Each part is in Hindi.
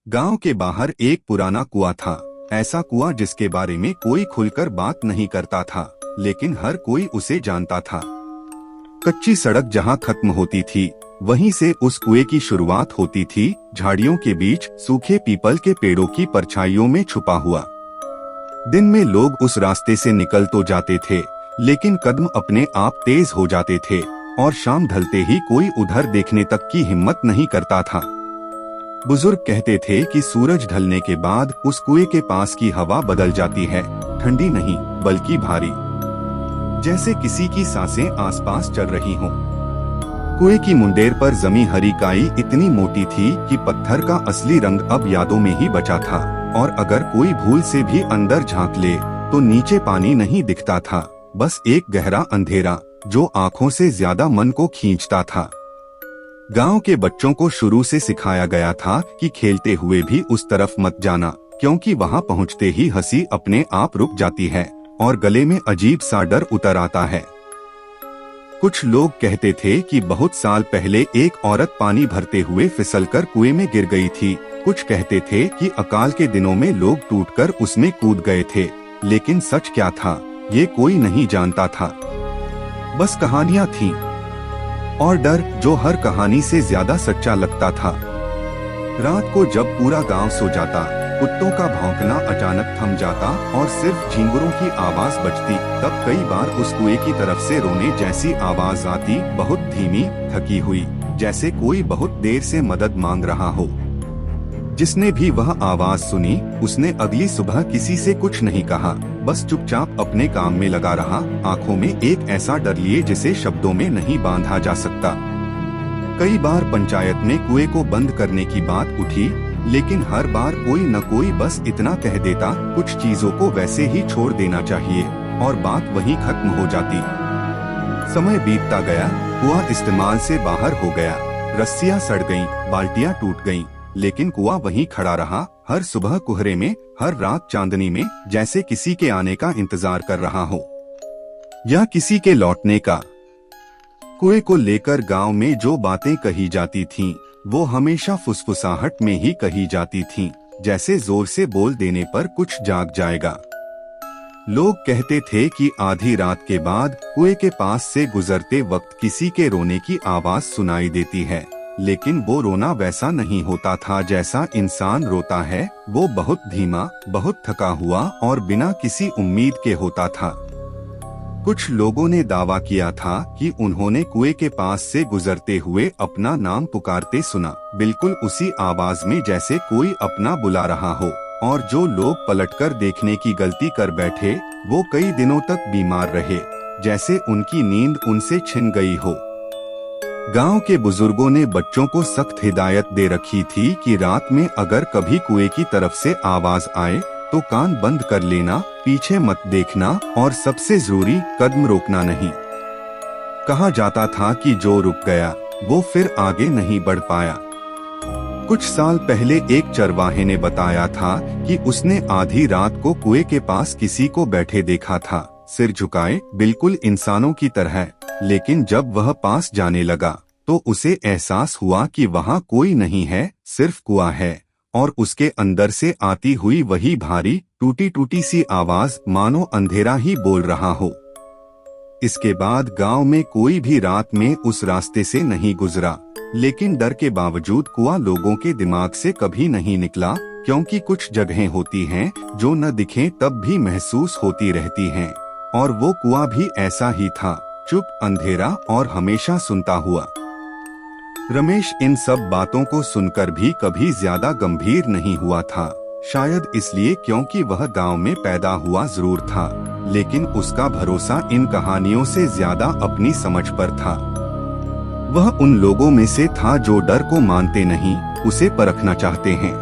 गांव के बाहर एक पुराना कुआं था। ऐसा कुआं जिसके बारे में कोई खुलकर बात नहीं करता था, लेकिन हर कोई उसे जानता था। कच्ची सड़क जहां खत्म होती थी, वहीं से उस कुएं की शुरुआत होती थी, झाड़ियों के बीच सूखे पीपल के पेड़ों की परछाइयों में छुपा हुआ। दिन में लोग उस रास्ते से निकल तो जाते थे, लेकिन कदम अपने आप तेज हो जाते थे और शाम ढलते ही कोई उधर देखने तक की हिम्मत नहीं करता था। बुजुर्ग कहते थे कि सूरज ढलने के बाद उस कुएं के पास की हवा बदल जाती है, ठंडी नहीं बल्कि भारी, जैसे किसी की सांसें आसपास चल रही हों। कुएं की मुंडेर पर जमी हरी काई इतनी मोटी थी कि पत्थर का असली रंग अब यादों में ही बचा था, और अगर कोई भूल से भी अंदर झांक ले तो नीचे पानी नहीं दिखता था, बस एक गहरा अंधेरा जो आंखों से ज्यादा मन को खींचता था। गांव के बच्चों को शुरू से सिखाया गया था कि खेलते हुए भी उस तरफ मत जाना, क्योंकि वहां पहुंचते ही हंसी अपने आप रुक जाती है और गले में अजीब सा डर उतर आता है। कुछ लोग कहते थे कि बहुत साल पहले एक औरत पानी भरते हुए फिसलकर कुएं में गिर गई थी। कुछ कहते थे कि अकाल के दिनों में लोग टूटकर उसमें कूद गए थे, लेकिन सच क्या था ये कोई नहीं जानता था। बस कहानियां थीं, और डर जो हर कहानी से ज्यादा सच्चा लगता था। रात को जब पूरा गांव सो जाता, कुत्तों का भौंकना अचानक थम जाता और सिर्फ झिंगुरों की आवाज बजती, तब कई बार उस कुएं की तरफ से रोने जैसी आवाज आती, बहुत धीमी, थकी हुई, जैसे कोई बहुत देर से मदद मांग रहा हो। जिसने भी वह आवाज सुनी, उसने अगली सुबह किसी से कुछ नहीं कहा, बस चुपचाप अपने काम में लगा रहा, आंखों में एक ऐसा डर लिए जिसे शब्दों में नहीं बांधा जा सकता। कई बार पंचायत में कुएं को बंद करने की बात उठी, लेकिन हर बार कोई न कोई बस इतना कह देता, कुछ चीजों को वैसे ही छोड़ देना चाहिए, और बात वहीं खत्म हो जाती। समय बीतता गया, कुआं इस्तेमाल से बाहर हो गया, रस्सियां सड़ गईं, बाल्टियां टूट गईं, लेकिन कुआं वहीं खड़ा रहा, हर सुबह कुहरे में, हर रात चांदनी में, जैसे किसी के आने का इंतजार कर रहा हो या किसी के लौटने का। कुएं को लेकर गांव में जो बातें कही जाती थीं, वो हमेशा फुसफुसाहट में ही कही जाती थीं, जैसे जोर से बोल देने पर कुछ जाग जाएगा। लोग कहते थे कि आधी रात के बाद कुएं के पास से गुजरते वक्त किसी के रोने की आवाज सुनाई देती है, लेकिन वो रोना वैसा नहीं होता था जैसा इंसान रोता है। वो बहुत धीमा, बहुत थका हुआ और बिना किसी उम्मीद के होता था। कुछ लोगों ने दावा किया था कि उन्होंने कुएं के पास से गुजरते हुए अपना नाम पुकारते सुना, बिल्कुल उसी आवाज में जैसे कोई अपना बुला रहा हो। और जो लोग पलटकर देखने की गलती कर बैठे, वो कई दिनों तक बीमार रहे, जैसे उनकी नींद उनसे छिन गई हो। गांव के बुजुर्गों ने बच्चों को सख्त हिदायत दे रखी थी कि रात में अगर कभी कुएं की तरफ से आवाज आए तो कान बंद कर लेना, पीछे मत देखना, और सबसे जरूरी, कदम रोकना नहीं। कहा जाता था कि जो रुक गया वो फिर आगे नहीं बढ़ पाया। कुछ साल पहले एक चरवाहे ने बताया था कि उसने आधी रात को कुएं के पास किसी को बैठे देखा था, सिर झुकाए, बिल्कुल इंसानों की तरह। लेकिन जब वह पास जाने लगा तो उसे एहसास हुआ कि वहां कोई नहीं है, सिर्फ कुआं है, और उसके अंदर से आती हुई वही भारी, टूटी टूटी सी आवाज, मानो अंधेरा ही बोल रहा हो। इसके बाद गांव में कोई भी रात में उस रास्ते से नहीं गुजरा, लेकिन डर के बावजूद कुआं लोगों के दिमाग से कभी नहीं निकला, क्योंकि कुछ जगहें होती हैं जो न दिखें तब भी महसूस होती रहती हैं, और वो कुआं भी ऐसा ही था, चुप, अंधेरा और हमेशा सुनता हुआ। रमेश इन सब बातों को सुनकर भी कभी ज्यादा गंभीर नहीं हुआ था, शायद इसलिए क्योंकि वह गांव में पैदा हुआ जरूर था, लेकिन उसका भरोसा इन कहानियों से ज्यादा अपनी समझ पर था। वह उन लोगों में से था जो डर को मानते नहीं, उसे परखना चाहते हैं।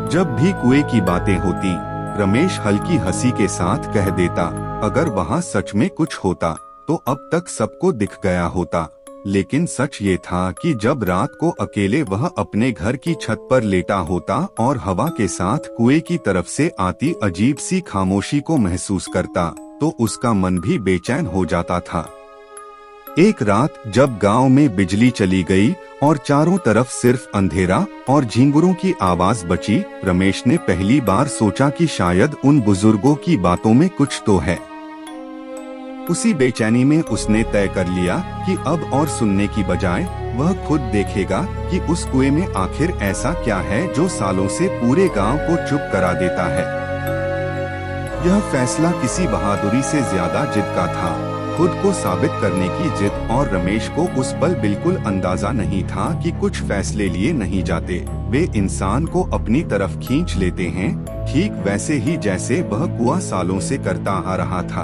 जब भी कुएं की बातें होती, रमेश हल्की हंसी के साथ कह देता, अगर वहाँ सच में कुछ होता तो अब तक सबको दिख गया होता। लेकिन सच ये था कि जब रात को अकेले वह अपने घर की छत पर लेटा होता और हवा के साथ कुएं की तरफ से आती अजीब सी खामोशी को महसूस करता, तो उसका मन भी बेचैन हो जाता था। एक रात जब गांव में बिजली चली गई और चारों तरफ सिर्फ अंधेरा और झींगुरों की आवाज बची, रमेश ने पहली बार सोचा कि शायद उन बुजुर्गों की बातों में कुछ तो है। उसी बेचैनी में उसने तय कर लिया कि अब और सुनने की बजाय वह खुद देखेगा कि उस कुएं में आखिर ऐसा क्या है जो सालों से पूरे गांव को चुप करा देता है। यह फैसला किसी बहादुरी से ज्यादा जिद का था, खुद को साबित करने की जिद, और रमेश को उस पल बिल्कुल अंदाजा नहीं था कि कुछ फैसले लिए नहीं जाते, वे इंसान को अपनी तरफ खींच लेते हैं, ठीक वैसे ही जैसे वह कुआं सालों से करता आ रहा था।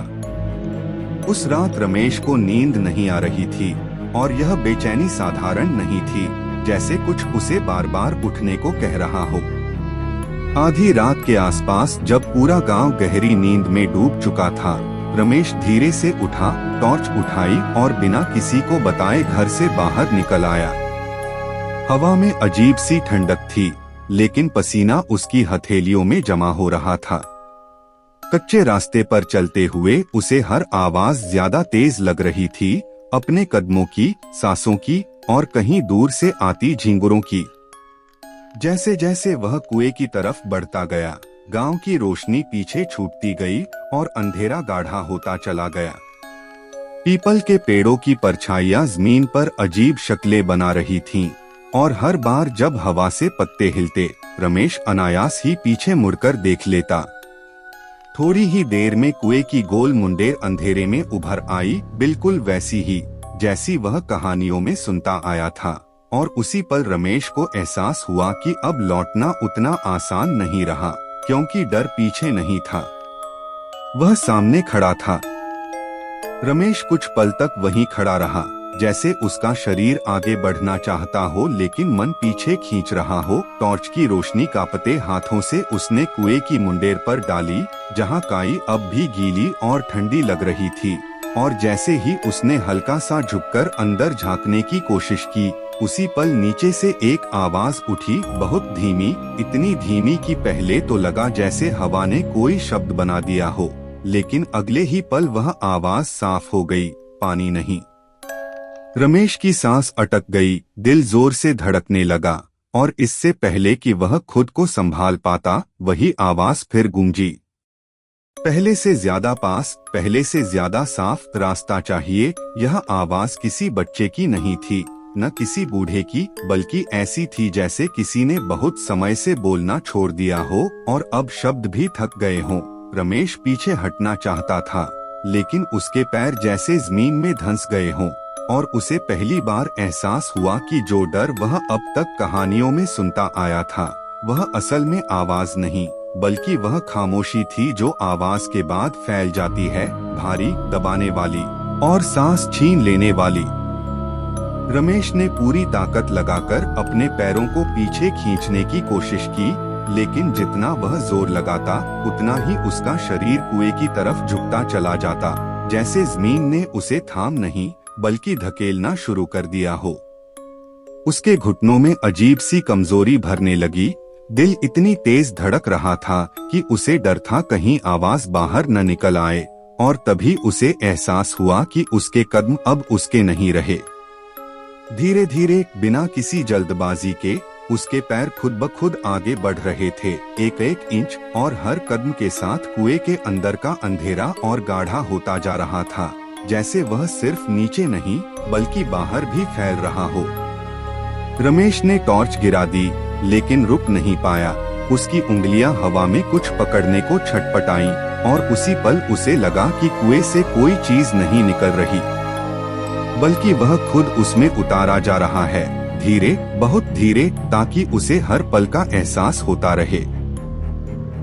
उस रात रमेश को नींद नहीं आ रही थी और यह बेचैनी साधारण नहीं थी, जैसे कुछ उसे बार बार उठने को कह रहा हो। आधी रात के आसपास जब पूरा गांव गहरी नींद में डूब चुका था, रमेश धीरे से उठा, टॉर्च उठाई और बिना किसी को बताए घर से बाहर निकल आया। हवा में अजीब सी ठंडक थी, लेकिन पसीना उसकी हथेलियों में जमा हो रहा था। कच्चे रास्ते पर चलते हुए उसे हर आवाज ज्यादा तेज लग रही थी, अपने कदमों की, सांसों की और कहीं दूर से आती झींगुरों की। जैसे जैसे वह कुएं की तरफ बढ़ता गया, गांव की रोशनी पीछे छूटती गई और अंधेरा गाढ़ा होता चला गया। पीपल के पेड़ों की परछाइयां जमीन पर अजीब शक्लें बना रही थीं, और हर बार जब हवा से पत्ते हिलते, रमेश अनायास ही पीछे मुड़कर देख लेता। थोड़ी ही देर में कुएं की गोल मुंडेर अंधेरे में उभर आई, बिल्कुल वैसी ही जैसी वह कहानियों में सुनता आया था। और उसी पल रमेश को एहसास हुआ कि अब लौटना उतना आसान नहीं रहा, क्योंकि डर पीछे नहीं था, वह सामने खड़ा था। रमेश कुछ पल तक वहीं खड़ा रहा, जैसे उसका शरीर आगे बढ़ना चाहता हो लेकिन मन पीछे खींच रहा हो। टॉर्च की रोशनी कांपते हाथों से उसने कुएं की मुंडेर पर डाली, जहां काई अब भी गीली और ठंडी लग रही थी, और जैसे ही उसने हल्का सा झुककर अंदर झांकने की कोशिश की, उसी पल नीचे से एक आवाज उठी, बहुत धीमी, इतनी धीमी कि पहले तो लगा जैसे हवा ने कोई शब्द बना दिया हो, लेकिन अगले ही पल वह आवाज साफ हो गई, पानी नहीं। रमेश की सांस अटक गई, दिल जोर से धड़कने लगा, और इससे पहले कि वह खुद को संभाल पाता, वही आवाज फिर गूंजी। पहले से ज्यादा पास, पहले से ज्यादा साफ रास्ता चाहिए। यह आवाज किसी बच्चे की नहीं थी, न किसी बूढ़े की, बल्कि ऐसी थी जैसे किसी ने बहुत समय से बोलना छोड़ दिया हो और अब शब्द भी थक गए हों। रमेश पीछे हटना चाहता था, लेकिन उसके पैर जैसे जमीन में धंस गए हों, और उसे पहली बार एहसास हुआ कि जो डर वह अब तक कहानियों में सुनता आया था, वह असल में आवाज नहीं, बल्कि वह खामोशी थी जो आवाज के बाद फैल जाती है, भारी, दबाने वाली और सांस छीन लेने वाली। रमेश ने पूरी ताकत लगाकर अपने पैरों को पीछे खींचने की कोशिश की, लेकिन जितना वह जोर लगाता, उतना ही उसका शरीर कुएं की तरफ झुकता चला जाता, जैसे जमीन ने उसे थाम नहीं बल्कि धकेलना शुरू कर दिया हो। उसके घुटनों में अजीब सी कमजोरी भरने लगी, दिल इतनी तेज धड़क रहा था कि उसे डर था कहीं आवाज बाहर न निकल आए, और तभी उसे एहसास हुआ कि उसके कदम अब उसके नहीं रहे। धीरे धीरे, बिना किसी जल्दबाजी के, उसके पैर खुद ब खुद आगे बढ़ रहे थे, एक एक इंच, और हर कदम के साथ कुएं के अंदर का अंधेरा और गाढ़ा होता जा रहा था, जैसे वह सिर्फ नीचे नहीं बल्कि बाहर भी फैल रहा हो। रमेश ने टॉर्च गिरा दी, लेकिन रुक नहीं पाया। उसकी उंगलियां हवा में कुछ पकड़ने को छटपटाईं, और उसी पल उसे लगा कि कुएं से कोई चीज नहीं निकल रही, बल्कि वह खुद उसमें उतारा जा रहा है, धीरे, बहुत धीरे, ताकि उसे हर पल का एहसास होता रहे।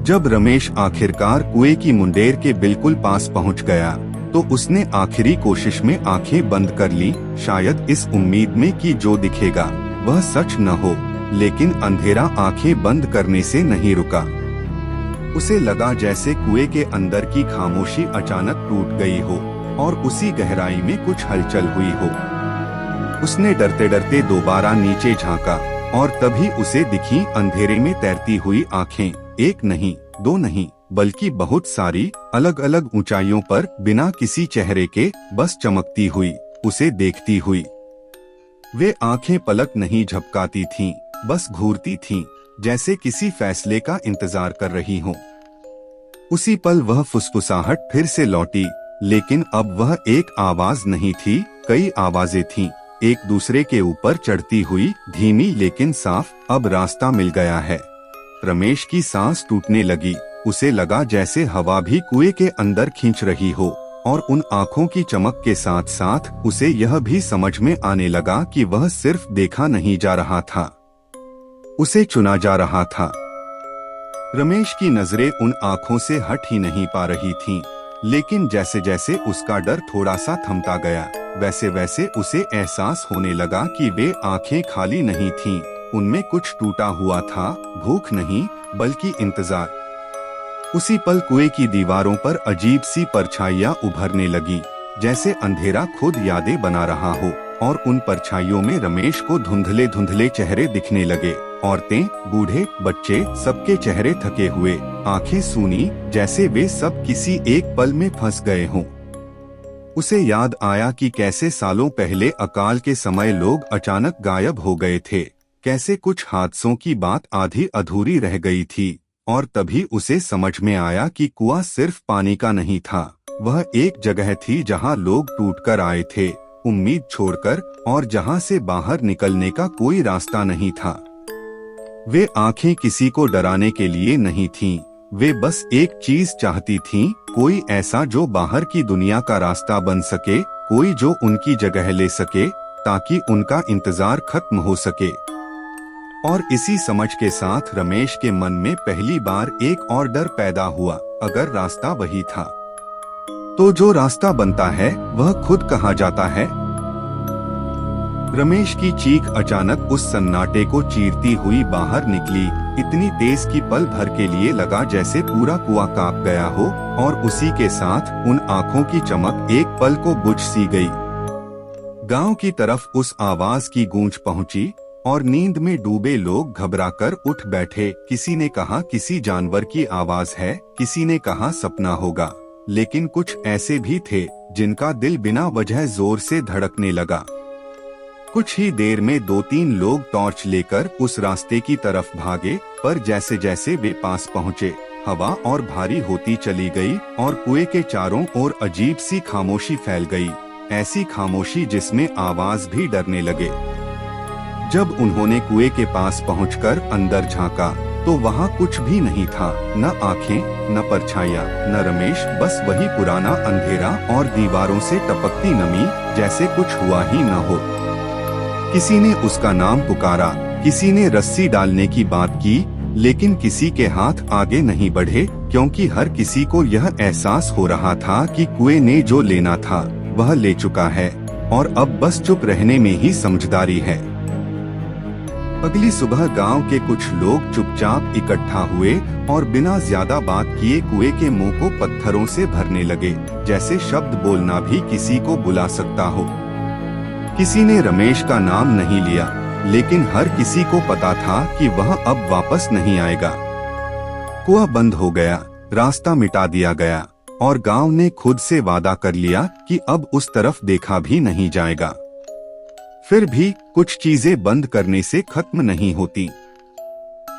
जब रमेश आखिरकार कुएं की मुंडेर के बिल्कुल पास पहुंच गया, तो उसने आखिरी कोशिश में आंखें बंद कर ली, शायद इस उम्मीद में कि जो दिखेगा वह सच न हो, लेकिन अंधेरा आंखें बंद करने से नहीं रुका। उसे लगा जैसे कुएं के अंदर की खामोशी अचानक टूट गई हो, और उसी गहराई में कुछ हलचल हुई हो। उसने डरते डरते दोबारा नीचे झांका, और तभी उसे दिखी अंधेरे में तैरती हुई आंखें, एक नहीं, दो नहीं, बल्कि बहुत सारी, अलग अलग ऊंचाइयों पर, बिना किसी चेहरे के, बस चमकती हुई, उसे देखती हुई। वे आंखें पलक नहीं झपकाती थीं, बस घूरती थीं, जैसे किसी फैसले का इंतजार कर रही हों। उसी पल वह फुसफुसाहट फिर से लौटी, लेकिन अब वह एक आवाज नहीं थी, कई आवाजें थीं, एक दूसरे के ऊपर चढ़ती हुई, धीमी लेकिन साफ। अब रास्ता मिल गया है। रमेश की सांस टूटने लगी। उसे लगा जैसे हवा भी कुएं के अंदर खींच रही हो, और उन आंखों की चमक के साथ साथ उसे यह भी समझ में आने लगा कि वह सिर्फ देखा नहीं जा रहा था, उसे चुना जा रहा था। रमेश की नजरें उन आंखों से हट ही नहीं पा रही थीं, लेकिन जैसे जैसे उसका डर थोड़ा सा थमता गया, वैसे वैसे उसे एहसास होने लगा कि वे आंखें खाली नहीं थीं, उनमें कुछ टूटा हुआ था, भूख नहीं बल्कि इंतजार। उसी पल कुएं की दीवारों पर अजीब सी परछाइयां उभरने लगी, जैसे अंधेरा खुद यादें बना रहा हो, और उन परछाइयों में रमेश को धुंधले धुंधले चेहरे दिखने लगे। औरतें, बूढ़े, बच्चे, सबके चेहरे थके हुए, आंखें सूनी, जैसे वे सब किसी एक पल में फंस गए हों। उसे याद आया कि कैसे सालों पहले अकाल के समय लोग अचानक गायब हो गए थे, कैसे कुछ हादसों की बात आधी अधूरी रह गई थी, और तभी उसे समझ में आया कि कुआं सिर्फ पानी का नहीं था, वह एक जगह थी जहां लोग टूटकर आए थे, उम्मीद छोड़कर, और जहां से बाहर निकलने का कोई रास्ता नहीं था। वे आंखें किसी को डराने के लिए नहीं थीं, वे बस एक चीज चाहती थीं, कोई ऐसा जो बाहर की दुनिया का रास्ता बन सके, कोई जो उनकी जगह ले सके, ताकि उनका इंतजार खत्म हो सके। और इसी समझ के साथ रमेश के मन में पहली बार एक और डर पैदा हुआ, अगर रास्ता वही था, तो जो रास्ता बनता है वह खुद कहाँ जाता है? रमेश की चीख अचानक उस सन्नाटे को चीरती हुई बाहर निकली, इतनी तेज कि पल भर के लिए लगा जैसे पूरा कुआं कांप गया हो, और उसी के साथ उन आंखों की चमक एक पल को बुझ सी गई। गांव की तरफ उस आवाज की गूंज पहुंची, और नींद में डूबे लोग घबराकर उठ बैठे। किसी ने कहा किसी जानवर की आवाज है, किसी ने कहा सपना होगा, लेकिन कुछ ऐसे भी थे जिनका दिल बिना वजह जोर से धड़कने लगा। कुछ ही देर में 2-3 लोग टॉर्च लेकर उस रास्ते की तरफ भागे, पर जैसे जैसे वे पास पहुँचे, हवा और भारी होती चली गई, और कुएं के चारों ओर अजीब सी खामोशी फैल गई, ऐसी खामोशी जिसमें आवाज भी डरने लगे। जब उन्होंने कुएं के पास पहुंचकर अंदर झांका, तो वहां कुछ भी नहीं था, न आंखें, न परछाइयां, न रमेश, बस वही पुराना अंधेरा और दीवारों से टपकती नमी, जैसे कुछ हुआ ही न हो। किसी ने उसका नाम पुकारा, किसी ने रस्सी डालने की बात की, लेकिन किसी के हाथ आगे नहीं बढ़े, क्योंकि हर किसी को यह एहसास हो रहा था कि कुएं ने जो लेना था वह ले चुका है, और अब बस चुप रहने में ही समझदारी है। अगली सुबह गांव के कुछ लोग चुपचाप इकट्ठा हुए, और बिना ज्यादा बात किए कुएं के मुंह को पत्थरों से भरने लगे, जैसे शब्द बोलना भी किसी को बुला सकता हो। किसी ने रमेश का नाम नहीं लिया, लेकिन हर किसी को पता था कि वह अब वापस नहीं आएगा। कुआं बंद हो गया, रास्ता मिटा दिया गया, और गांव ने खुद से वादा कर लिया कि अब उस तरफ देखा भी नहीं जाएगा। फिर भी कुछ चीजें बंद करने से खत्म नहीं होती।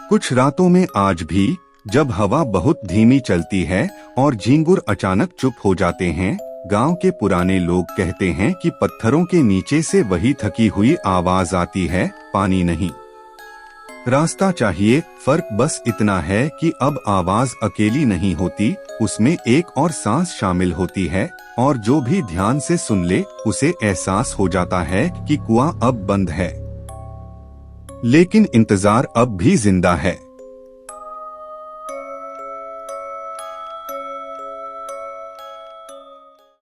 कुछ रातों में आज भी, जब हवा बहुत धीमी चलती है और झींगुर अचानक चुप हो जाते हैं, गांव के पुराने लोग कहते हैं कि पत्थरों के नीचे से वही थकी हुई आवाज आती है, पानी नहीं, रास्ता चाहिए। फर्क बस इतना है कि अब आवाज अकेली नहीं होती, उसमें एक और सांस शामिल होती है, और जो भी ध्यान से सुन ले उसे एहसास हो जाता है कि कुआं अब बंद है, लेकिन इंतजार अब भी जिंदा है।